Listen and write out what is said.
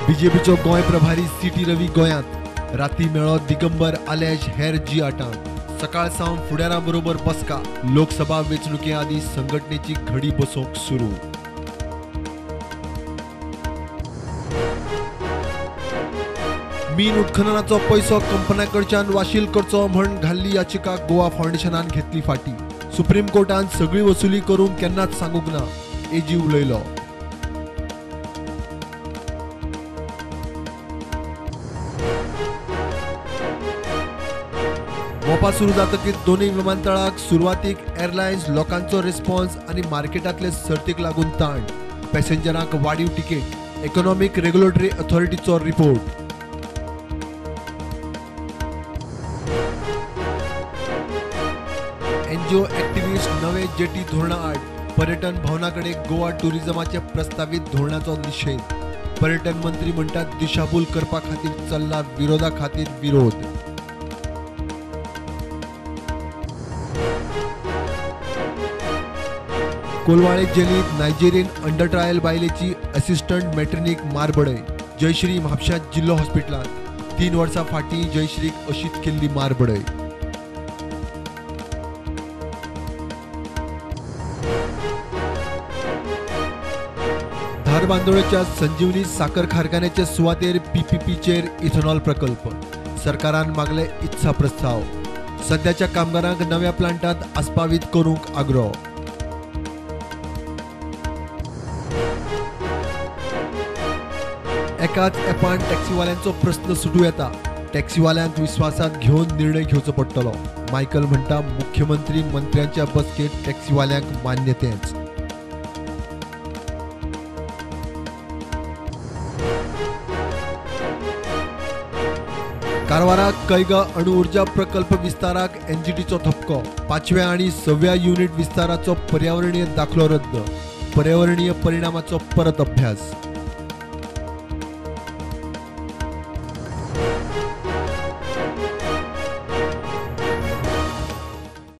बीजेपीचो गोंय प्रभारी सीटी रवी गोंयांत राती मेळो दिगंबर आलेश हेर जी आटांक सकाळ सावन फुडाऱ्यां बरोबर बसका लोकसभा वेंचणुके आदी संघटनेची घडी बसोवंक सुरू। मीन उत्खननाचो पैसो कंपन्यांकडच्यान वाशील करचो म्हण घाल्ली याचिका गोवा फाउंडेशनान घेतली फाटी। सुप्रीम कोर्टान सगळी वसुली करूंक केन्नाच सांगूंक ना, एजी उलयलो। मोपा सुरू जातकीच दोन्ही विमानतळाक सुरवातीक एअरलायन्स लोकांचो रिस्पॉन्स आणि मार्केटांतले सर्तीक लागून ताण, पॅसेंजरांक वाडीव तिकेट, इकॉनॉमिक रेग्युलेटरी अथॉरिटीचो रिपोर्ट। एनजीओ एक्टिव्हिस्ट नवे जेटी धोरणा आड पर्यटन भवनाकडे गोवा टुरिझमाचे प्रस्तावित धोरणाचो निषेध। पर्यटन मंत्री म्हणटात दिशाभूल करपा खातीर चल्ला विरोधा खातीर विरोध। कोलवाळे जेलीत नायजेरियन अंडर ट्रायल बायलेची असिस्टंट मॅट्रिनिक मारबडय। जयश्री म्हापशां जिल्लो हॉस्पिटलांत 3 वर्सां फाटीं जयश्रीक अशीच केल्ली मारबडय। धारबांदोळच्या संजीवनी साखर कारखान्याचे सुवातेर पीपीपीचेर इथेनॉल प्रकल्प, सरकारान मागले इत्सा प्रस्ताव। सध्याच्या कामगारांक नव्या प्लांटात आस्पावीत करूंक आग्रो। एकाच ॲपान टॅक्सीवाल्यांचो प्रश्न सुटू येता, टॅक्सीवाल्यांक विश्वासात घेवन निर्णय घेवचो पडटलो। मायकल म्हणटा मुख्यमंत्री मंत्र्यांच्या बसकेत टॅक्सीवाल्यांक मान्यतेच। कारवाराक कैगा अणुऊर्जा प्रकल्प विस्ताराक एनजीटीचो ठपको। 5व्या आणि 6व्या युनिट विस्ताराचो पर्यावरणीय दाखलो रद्द, पर्यावरणीय परिणामाचो परत अभ्यास।